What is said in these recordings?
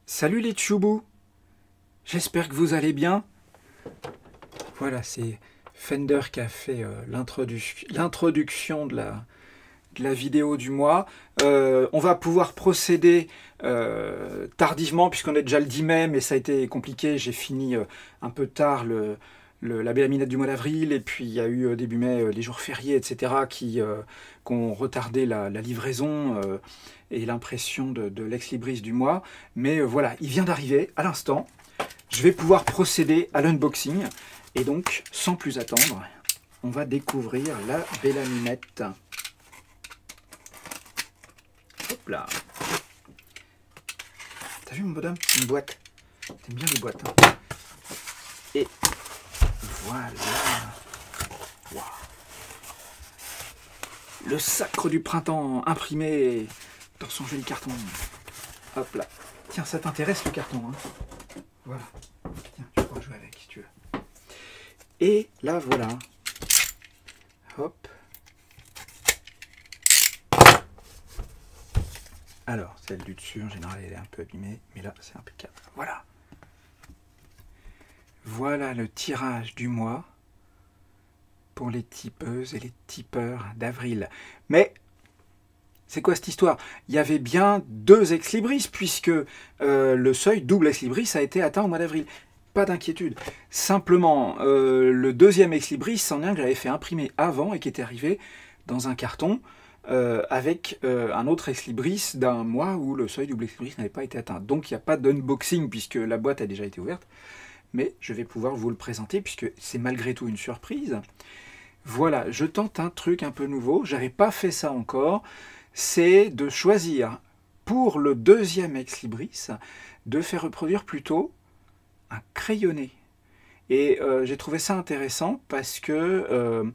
Salut les tchoubous, j'espère que vous allez bien. Voilà, c'est Fender qui a fait l'introduction de la vidéo du mois. On va pouvoir procéder tardivement, puisqu'on est déjà le 10 mai, mais ça a été compliqué. J'ai fini un peu tard la Belle Minette du mois d'avril, et puis il y a eu début mai les jours fériés, etc., qui ont retardé la livraison et l'impression de l'ex-libris du mois. Mais voilà, il vient d'arriver à l'instant. Je vais pouvoir procéder à l'unboxing. Et donc, sans plus attendre, on va découvrir la Belle Minette. Hop là. T'as vu mon bonhomme? Une boîte. T'aimes bien les boîtes, hein? Et voilà. Wow. Le sacre du printemps imprimé dans son joli carton. Hop là. Tiens, ça t'intéresse le carton, hein? Voilà. Tiens, tu pourras jouer avec si tu veux. Et là, voilà. Hop. Alors, celle du dessus, en général, elle est un peu abîmée, mais là, c'est impeccable. Voilà. Voilà le tirage du mois pour les tipeuses et les tipeurs d'avril. Mais, c'est quoi cette histoire? Il y avait bien 2 ex-libris, puisque le seuil double ex-libris a été atteint au mois d'avril. Pas d'inquiétude. Simplement, le deuxième ex-libris, c'en est un que j'avais fait imprimer avant et qui était arrivé dans un carton avec un autre ex-libris d'un mois où le seuil double ex-libris n'avait pas été atteint. Donc il n'y a pas d'unboxing puisque la boîte a déjà été ouverte. Mais je vais pouvoir vous le présenter puisque c'est malgré tout une surprise. Voilà, je tente un truc un peu nouveau. J'avais pas fait ça encore. C'est de choisir pour le deuxième ex-libris de faire reproduire plutôt un crayonné. Et j'ai trouvé ça intéressant parce que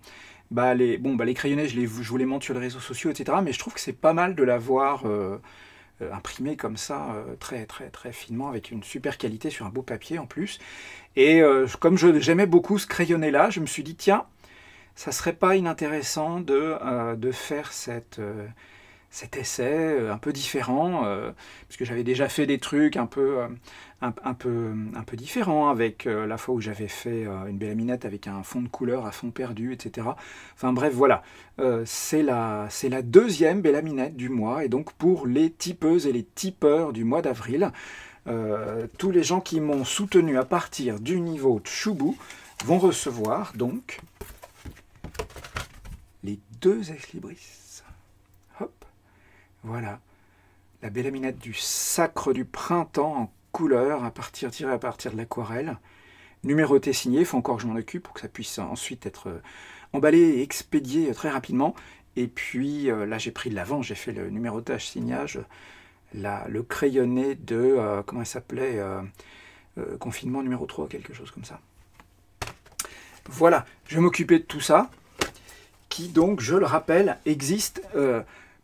les crayonnés, je vous les montre sur les réseaux sociaux, etc. Mais je trouve que c'est pas mal de l'avoir imprimé comme ça, très très très finement, avec une super qualité sur un beau papier en plus. Et comme j'aimais beaucoup ce crayonné-là, je me suis dit, tiens, ça serait pas inintéressant de faire cet essai un peu différent, parce que j'avais déjà fait des trucs un peu différents, avec la fois où j'avais fait une Belle Minette avec un fond de couleur à fond perdu, etc. Enfin bref, voilà. C'est la deuxième Belle Minette du mois, et donc pour les tipeuses et les tipeurs du mois d'avril, tous les gens qui m'ont soutenu à partir du niveau Tchoubou vont recevoir donc les 2 ex-libris. Hop. Voilà, la Belle Minette du sacre du printemps en couleur, tirée à partir de l'aquarelle, numéroté signé, il faut encore que je m'en occupe pour que ça puisse ensuite être emballé et expédié très rapidement. Et puis là j'ai pris de l'avant, j'ai fait le numérotage signage, le crayonné de, comment il s'appelait, confinement numéro 3, quelque chose comme ça. Voilà, je vais m'occuper de tout ça, qui donc, je le rappelle, existe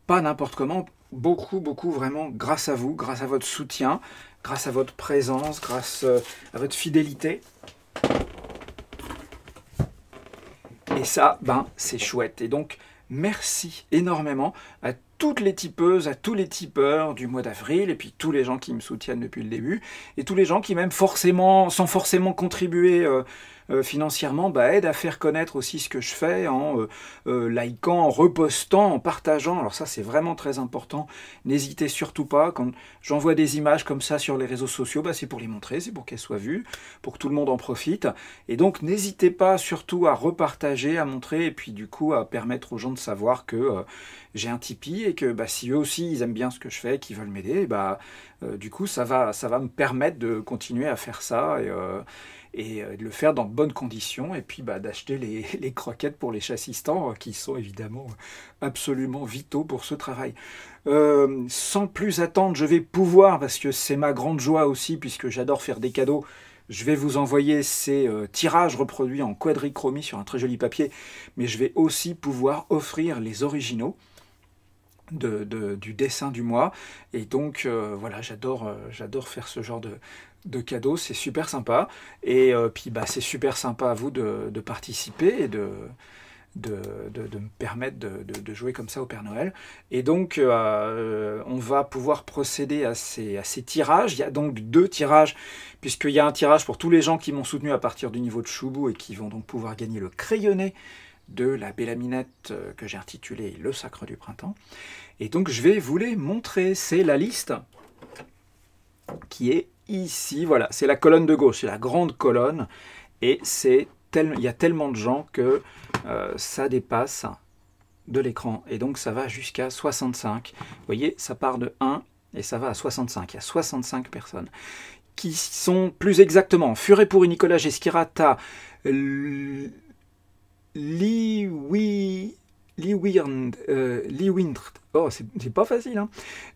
pas n'importe comment, beaucoup vraiment grâce à vous, grâce à votre soutien, grâce à votre présence, grâce à votre fidélité. Et ça, c'est chouette. Et donc, merci énormément à toutes les tipeuses, à tous les tipeurs du mois d'avril, et puis tous les gens qui me soutiennent depuis le début, et tous les gens qui même sans forcément contribuer financièrement, aident à faire connaître aussi ce que je fais en likant, en repostant, en partageant. Alors ça, c'est vraiment très important. N'hésitez surtout pas, quand j'envoie des images comme ça sur les réseaux sociaux, c'est pour les montrer, c'est pour qu'elles soient vues, pour que tout le monde en profite. Et donc, n'hésitez pas surtout à repartager, à montrer, et puis du coup, à permettre aux gens de savoir que j'ai un Tipeee, et que si eux aussi, ils aiment bien ce que je fais, qu'ils veulent m'aider, du coup, ça va me permettre de continuer à faire ça, et de le faire dans de bonnes conditions, et puis d'acheter les croquettes pour les chassistants, qui sont évidemment absolument vitaux pour ce travail. Sans plus attendre, je vais pouvoir, parce que c'est ma grande joie aussi, puisque j'adore faire des cadeaux, je vais vous envoyer ces tirages reproduits en quadrichromie sur un très joli papier, mais je vais aussi pouvoir offrir les originaux du dessin du mois. Et donc voilà, j'adore faire ce genre de cadeaux, c'est super sympa. Et puis c'est super sympa à vous de participer et me permettre de jouer comme ça au Père Noël. Et donc, on va pouvoir procéder à ces tirages. Il y a donc 2 tirages, puisqu'il y a un tirage pour tous les gens qui m'ont soutenu à partir du niveau de Choubou et qui vont donc pouvoir gagner le crayonné de la Bélaminette que j'ai intitulé Le Sacre du Printemps. Et donc, je vais vous les montrer. C'est la liste qui est ici. Voilà, c'est la colonne de gauche, c'est la grande colonne. Et il y a tellement de gens que ça dépasse de l'écran. Et donc, ça va jusqu'à 65. Vous voyez, ça part de 1 et ça va à 65. Il y a 65 personnes qui sont plus exactement Furet pour Nicolas Gesquirata, Lee Windrt, oh c'est pas facile, hein.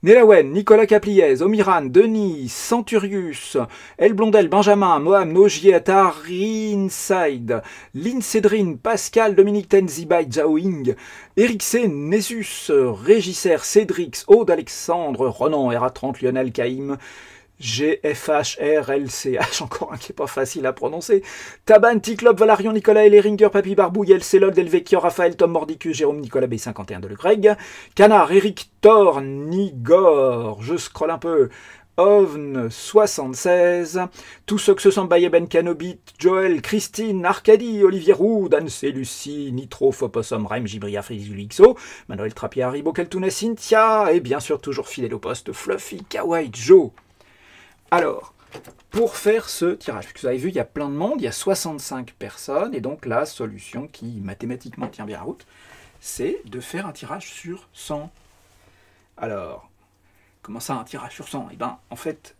Nelawen, Nicolas Capliez, Omiran, Denis, Centurius, El Blondel, Benjamin, Moam, Nogier, Attar, Rinside, Lynn Cédrine, Pascal, Dominique Tenzibai, Zhaoing, Eric C, Nessus, Régisser, Cédrix, Aude Alexandre, Ronan, RA30, Lionel Caïm, GFHRLCH, encore un qui n'est pas facile à prononcer. Taban, Ticlop, Valarion, Nicolas Elleringer, Papy Barbouille, Elcelol, Delvecchio, Raphaël, Tom Mordicus, Jérôme, Nicolas B51 de Le Greg, Canard, Eric Thor, Nigor, je scrolle un peu, Ovn 76, tous ceux que se sentent Baye Ben Canobit, Joël, Christine, Arcadie, Olivier Roux, Dan C, Lucie, Nitro, Fopossum, Raim, Gibria, Félixo, Manuel Trappier, Haribo, Keltouna, Cynthia, et bien sûr toujours fidèle au poste, Fluffy, Kawaii, Joe. Alors, pour faire ce tirage, puisque vous avez vu, il y a plein de monde, il y a 65 personnes, et donc la solution qui mathématiquement tient bien la route, c'est de faire un tirage sur 100. Alors, comment ça, un tirage sur 100? Eh bien, en fait,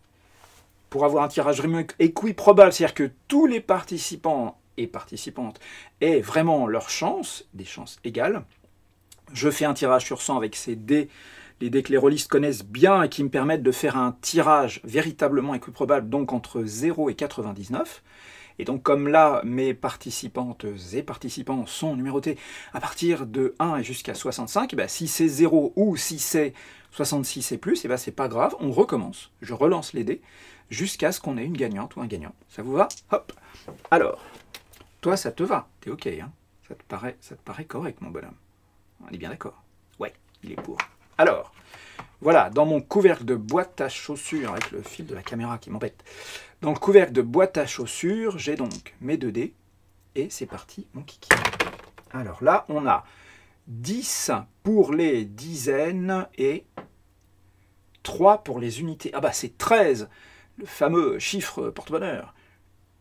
pour avoir un tirage vraiment équiprobable, c'est-à-dire que tous les participants et participantes aient vraiment leur chance, des chances égales, je fais un tirage sur 100 avec ces dés, les dés que les rôlistes connaissent bien et qui me permettent de faire un tirage véritablement équiprobable, donc entre 0 et 99. Et donc comme là, mes participantes et participants sont numérotés à partir de 1 et jusqu'à 65, et bien, si c'est 0 ou si c'est 66 et plus, et bien, c'est pas grave, on recommence. Je relance les dés jusqu'à ce qu'on ait une gagnante ou un gagnant. Ça vous va? Hop. Alors, toi, ça te va? T'es OK, hein? Ça te paraît correct, mon bonhomme? On est bien d'accord? Ouais, il est pour. Alors, voilà, dans mon couvercle de boîte à chaussures, avec le fil de la caméra qui m'embête, dans le couvercle de boîte à chaussures, j'ai donc mes 2 dés, et c'est parti, mon kiki. Alors là, on a 10 pour les dizaines et 3 pour les unités. Ah bah c'est 13, le fameux chiffre porte-bonheur.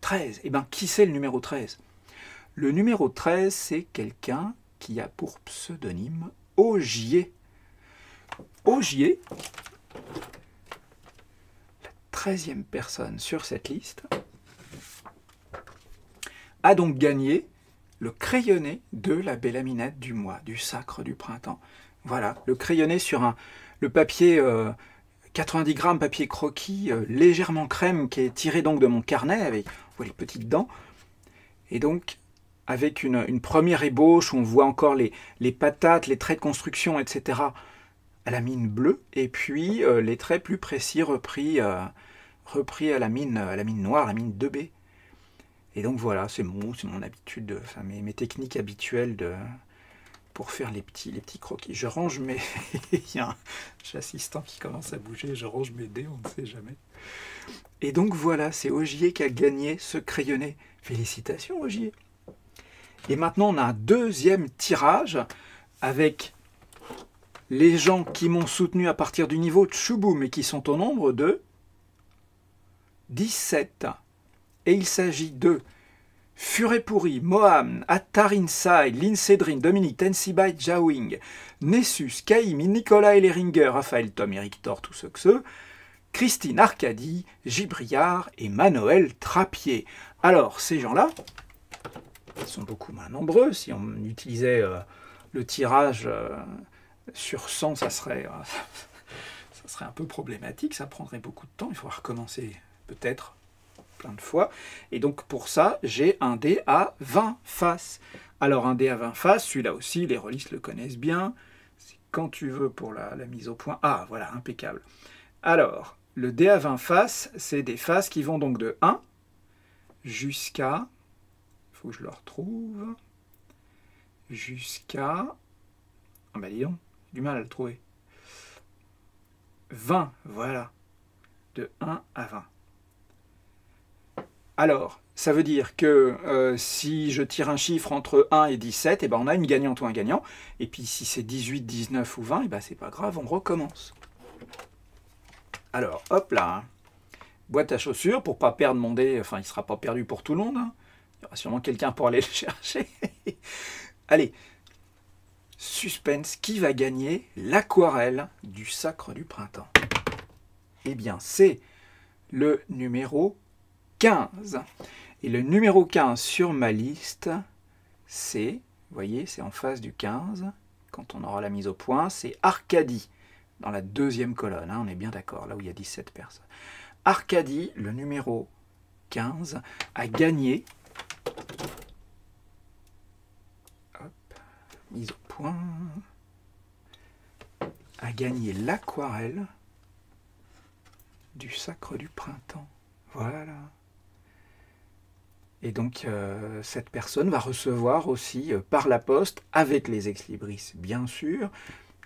13, et bien qui c'est le numéro 13? Le numéro 13, c'est quelqu'un qui a pour pseudonyme Augier. Augier, la 13e personne sur cette liste, a donc gagné le crayonné de la Bélaminette du mois, du Sacre du Printemps. Voilà, le crayonné sur le papier 90 grammes, papier croquis, légèrement crème, qui est tiré donc de mon carnet, avec vous voyez, les petites dents. Et donc, avec une première ébauche où on voit encore les patates, les traits de construction, etc., à la mine bleue, et puis les traits plus précis repris à la mine noire, la mine 2B. Et donc voilà, c'est mon habitude, enfin mes techniques habituelles pour faire les petits croquis. Je range mes... Il y a un assistant qui commence à bouger, je range mes dés, on ne sait jamais. Et donc voilà, c'est Augier qui a gagné ce crayonné. Félicitations Augier. Et maintenant on a un deuxième tirage avec les gens qui m'ont soutenu à partir du niveau de Choubou, mais qui sont au nombre de 17. Et il s'agit de Furet Pourri, Moam, Attar Inside, Lynn Cédrine, Dominique Tensibai, Zhaoing, Nessus, Caïm, Nicolas Elleringer, Raphaël, Tom, Eric Thor, tous ceux, Christine Arcadie, Gibriard et Manuel Trappier. Alors, ces gens-là, ils sont beaucoup moins nombreux. Si on utilisait le tirage sur 100, ça serait un peu problématique, ça prendrait beaucoup de temps, il faudra recommencer peut-être plein de fois. Et donc pour ça, j'ai un dé à 20 faces. Alors un dé à 20 faces, celui-là aussi, les rôlistes le connaissent bien. C'est quand tu veux pour la mise au point. Ah, voilà, impeccable. Alors, le dé à 20 faces, c'est des faces qui vont donc de 1 jusqu'à... Il faut que je le retrouve. jusqu'à... Ah bah dis donc, du mal à le trouver. 20, voilà. De 1 à 20. Alors, ça veut dire que si je tire un chiffre entre 1 et 17, eh ben on a une gagnante ou un gagnant. Et puis si c'est 18, 19 ou 20, eh ben c'est pas grave, on recommence. Alors, hop là, hein. Boîte à chaussures pour pas perdre mon dé, enfin il sera pas perdu pour tout le monde. Hein. Il y aura sûrement quelqu'un pour aller le chercher. Allez, suspense, qui va gagner l'aquarelle du Sacre du Printemps? Eh bien, c'est le numéro 15. Et le numéro 15 sur ma liste, c'est, vous voyez, c'est en face du 15, quand on aura la mise au point, c'est Arcadie, dans la deuxième colonne, hein, on est bien d'accord, là où il y a 17 personnes. Arcadie, le numéro 15, a gagné, hop, mise au point, a gagné l'aquarelle du Sacre du Printemps. Voilà. Et donc, cette personne va recevoir aussi par la poste, avec les ex-libris, bien sûr,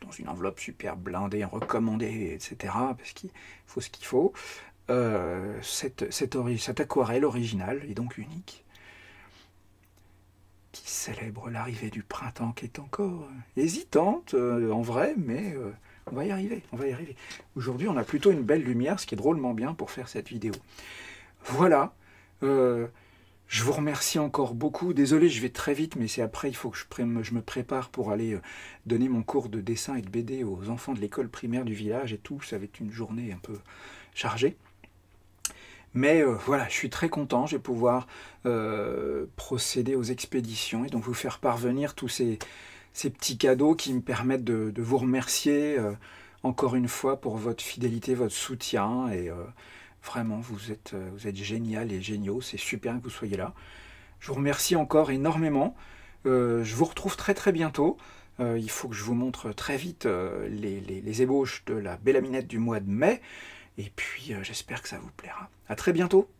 dans une enveloppe super blindée, recommandée, etc., parce qu'il faut ce qu'il faut, cette aquarelle originale, et donc unique, qui célèbre l'arrivée du printemps, qui est encore hésitante, en vrai, mais on va y arriver, on va y arriver. Aujourd'hui, on a plutôt une belle lumière, ce qui est drôlement bien pour faire cette vidéo. Voilà. Je vous remercie encore beaucoup. Désolé, je vais très vite, mais c'est après, il faut que je me prépare pour aller donner mon cours de dessin et de BD aux enfants de l'école primaire du village et tout. Ça va être une journée un peu chargée. Mais voilà, je suis très content. Je vais pouvoir procéder aux expéditions et donc vous faire parvenir tous ces petits cadeaux qui me permettent de vous remercier encore une fois pour votre fidélité, votre soutien et... Vraiment, vous êtes génial et géniaux, c'est super que vous soyez là. Je vous remercie encore énormément. Je vous retrouve très très bientôt. Il faut que je vous montre très vite les ébauches de la Belle Aminette du mois de mai. Et puis j'espère que ça vous plaira. À très bientôt.